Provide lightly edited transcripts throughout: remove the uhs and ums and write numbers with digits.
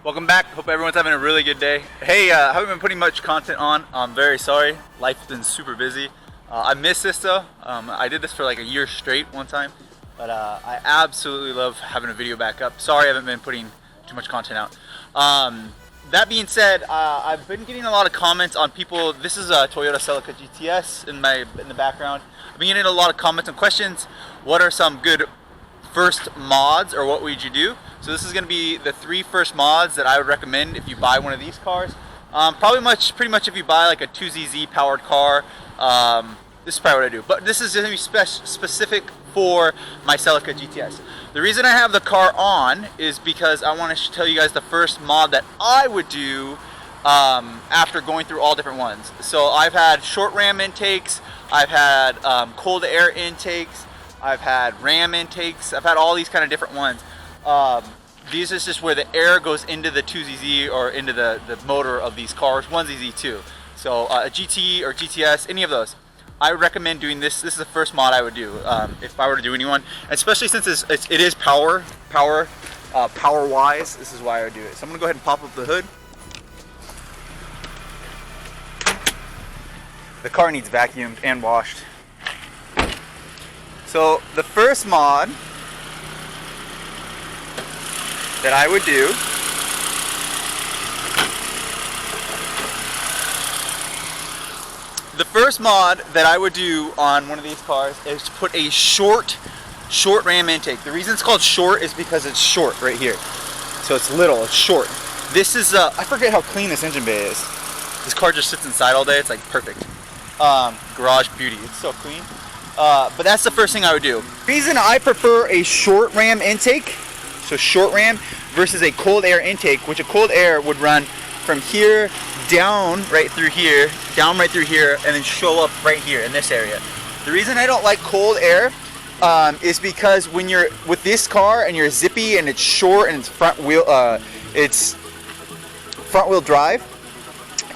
Welcome back. Hope everyone's having a really good day. Hey, I haven't been putting much content on. I'm very sorry. Life's been super busy. I miss this though. I did this for like a year straight one time, but I absolutely love having a video back up. Sorry I haven't been putting too much content out. That being said, I've been getting a lot of comments on people. This is a Toyota Celica GTS in the background. I've been getting a lot of comments and questions. What are some good first mods, or what would you do? So this is going to be the 3 first mods that I would recommend if you buy one of these cars. Pretty much if you buy like a 2ZZ powered car, this is probably what I do. But this is going to be specific for my Celica GTS. The reason I have the car on is because I want to tell you guys the first mod that I would do after going through all different ones. So I've had short ram intakes, I've had cold air intakes, I've had ram intakes, I've had all these kind of different ones. These is just where the air goes into the 2ZZ or into the motor of these cars, 1ZZ too. So a GT or GTS, any of those. I would recommend doing this. This is the first mod I would do if I were to do anyone, especially since it is power wise. This is why I would do it. So I'm gonna go ahead and pop up the hood. The car needs vacuumed and washed. So the first mod that I would do on one of these cars is to put a short ram intake. The reason it's called short is because it's short right here. So it's little, it's short. This is I forget how clean this engine bay is. This car just sits inside all day. It's like perfect. Garage beauty. It's so clean. But that's the first thing I would do. The reason I prefer a short ram intake, so short ram, versus a cold air intake, which a cold air would run from here down right through here, and then show up right here in this area. The reason I don't like cold air is because when you're with this car and you're zippy and it's short and it's front wheel drive,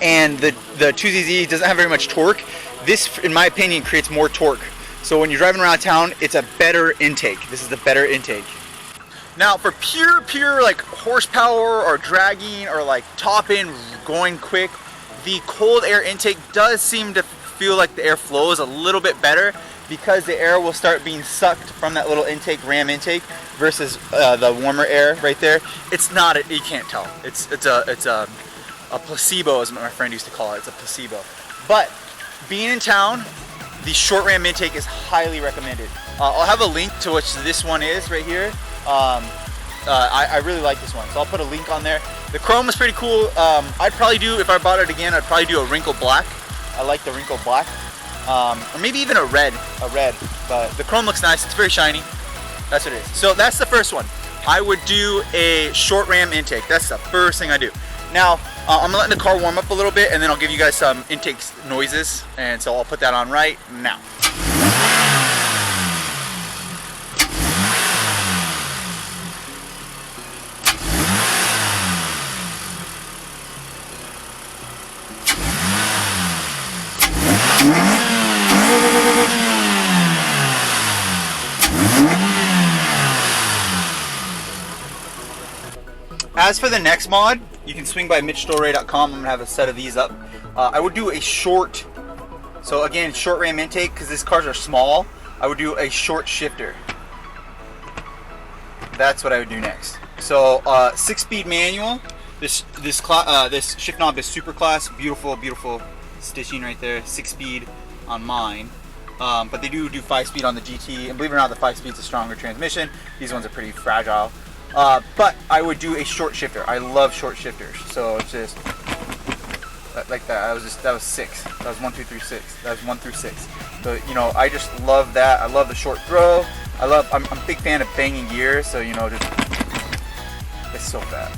and the 2ZZ doesn't have very much torque, this, in my opinion, creates more torque. So when you're driving around town, it's a better intake. This is the better intake. Now for pure like horsepower or dragging or like top end going quick, the cold air intake does seem to feel like the air flows a little bit better, because the air will start being sucked from that little intake, ram intake, versus the warmer air right there. It's not, you can't tell. It's a placebo, as my friend used to call it. It's a placebo. But being in town, the short ram intake is highly recommended. I'll have a link to which this one is right here. I really like this one, so I'll put a link on there. The chrome is pretty cool. I'd probably do, if I bought it again, I'd probably do a wrinkle black. I like the wrinkle black, or maybe even a red. But the chrome looks nice. It's very shiny. That's what it is. So that's the first one. I would do a short ram intake. That's the first thing I do. Now I'm letting the car warm up a little bit, and then I'll give you guys some intake noises, and so I'll put that on right now. As for the next mod, you can swing by MitchDore.com. I'm gonna have a set of these up. I would do a short, so again, short ram intake, because these cars are small. I would do a short shifter. That's what I would do next. So 6-speed manual. This shift knob is super class. Beautiful stitching right there. 6-speed on mine. But they do 5-speed on the GT, and believe it or not, the 5-speed's a stronger transmission. These ones are pretty fragile. But I would do a short shifter. I love short shifters. So it's just like that. That was 6. That was 1, 2, 3, 6. That was 1 through 6. So you know, I just love that. I love the short throw. I'm a big fan of banging gears. So you know, just it's so fat.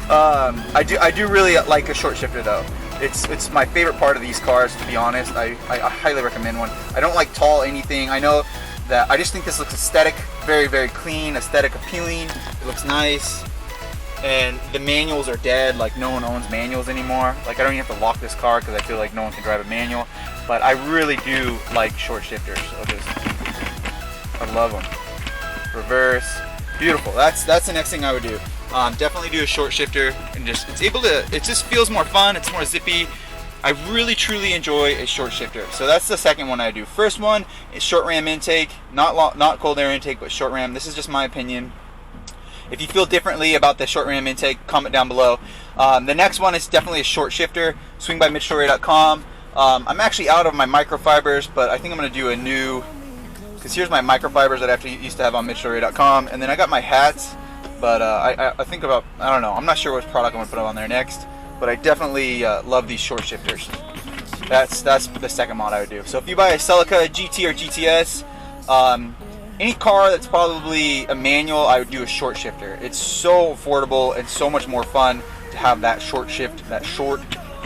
I do really like a short shifter though. It's my favorite part of these cars, to be honest. I highly recommend one. I don't like tall anything. I know that I just think this looks aesthetic, very clean, aesthetic appealing. It looks nice, and the manuals are dead. Like, no one owns manuals anymore. Like, I don't even have to lock this car because I feel like no one can drive a manual. But I really do like short shifters. I love them. Reverse, beautiful. That's the next thing I would do. Definitely do a short shifter, and just it just feels more fun. It's more zippy. I really truly enjoy a short shifter. So that's the second one I do. First one is short ram intake, not cold air intake, but short ram. This is just my opinion. If you feel differently about the short ram intake, comment down below. The next one is definitely a short shifter. SwingByMitchDore.com. I'm actually out of my microfibers, but I think I'm going to do a new, because here's my microfibers that I used to have on MitchDore.com, and then I got my hats, but I think about, I don't know, I'm not sure which product I'm going to put on there next, but I definitely love these short shifters. That's the second mod I would do. So if you buy a Celica GT or GTS, any car that's probably a manual, I would do a short shifter. It's so affordable and so much more fun to have that short shift, that short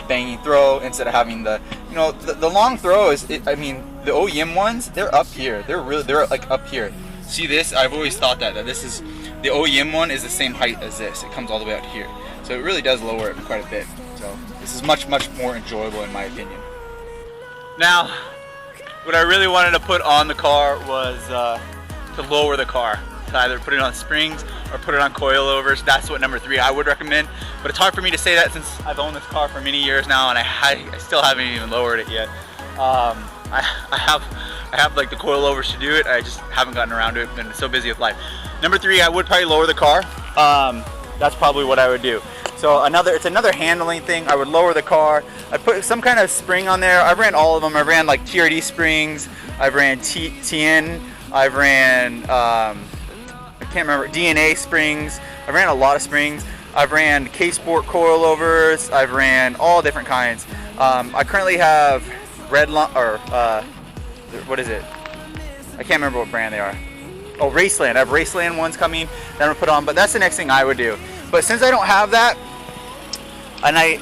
banging throw, instead of having the, you know, the long throw is, I mean, the OEM ones, they're up here. They're like up here. See this? I've always thought that this is, the OEM one is the same height as this. It comes all the way out to here. So it really does lower it quite a bit. So this is much more enjoyable in my opinion. Now, what I really wanted to put on the car was to lower the car. To either put it on springs or put it on coilovers. That's what number 3 I would recommend. But it's hard for me to say that since I've owned this car for many years now, and I still haven't even lowered it yet. I have like the coilovers to do it. I just haven't gotten around to it. Been so busy with life. Number 3, I would probably lower the car. That's probably what I would do. So it's another handling thing. I would lower the car. I put some kind of spring on there. I ran all of them. I ran like TRD springs. I ran TN. I ran I can't remember, DNA springs. I ran a lot of springs. I've ran K-Sport coilovers. I've ran all different kinds. I currently have what is it? I can't remember what brand they are. Oh, Raceland. I have Raceland ones coming that I'm gonna put on, but that's the next thing I would do. But since I don't have that, and I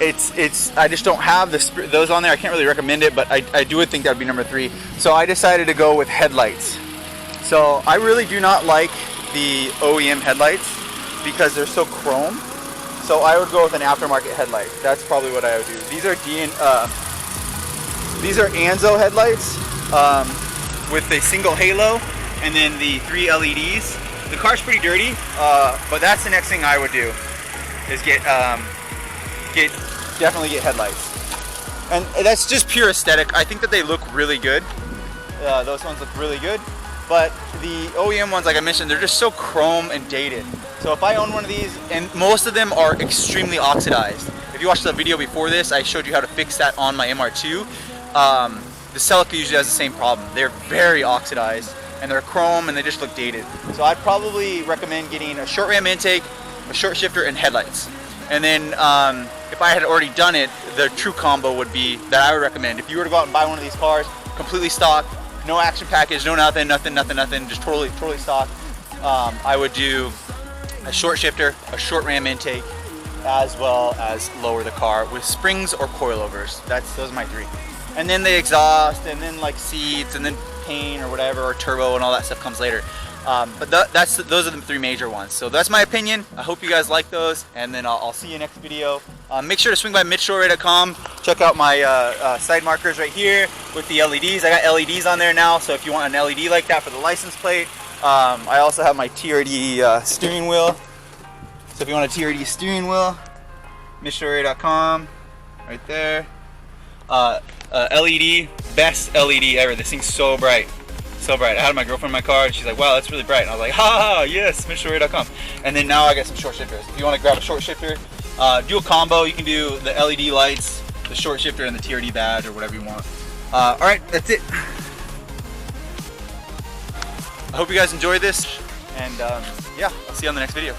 just don't have those on there, I can't really recommend it, but I do think that would be number 3. So I decided to go with headlights. So I really do not like the OEM headlights because they're so chrome. So I would go with an aftermarket headlight. That's probably what I would do. These are Anzo headlights with a single halo and then the 3 LEDs. The car's pretty dirty, but that's the next thing I would do is definitely get headlights. And that's just pure aesthetic. I think that they look really good. Those ones look really good. But the OEM ones, like I mentioned, they're just so chrome and dated. So if I own one of these, and most of them are extremely oxidized. If you watched the video before this, I showed you how to fix that on my MR2. The Celica usually has the same problem. They're very oxidized, and they're chrome, and they just look dated. So I'd probably recommend getting a short ram intake, a short shifter, and headlights. And then if I had already done it, the true combo would be that I would recommend. If you were to go out and buy one of these cars, completely stock, no action package, no nothing, just totally stock, I would do a short shifter, a short ram intake, as well as lower the car with springs or coilovers. Those are my 3. And then the exhaust, and then like seats, and then paint or whatever, or turbo, and all that stuff comes later. But those are the 3 major ones. So that's my opinion. I hope you guys like those, and then I'll see you next video. Make sure to swing by MitchDore.com. Check out my side markers right here with the LEDs. I got LEDs on there now, so if you want an LED like that for the license plate. I also have my TRD steering wheel. So if you want a TRD steering wheel, MitchDore.com, right there. LED, best LED ever. This thing's so bright. So bright. I had my girlfriend in my car and she's like, wow, that's really bright. And I was like, ha, yes, MitchDore.com. And then now I got some short shifters. If you want to grab a short shifter, do a combo. You can do the LED lights, the short shifter, and the TRD badge or whatever you want. Alright, that's it. I hope you guys enjoyed this. And yeah, I'll see you on the next video.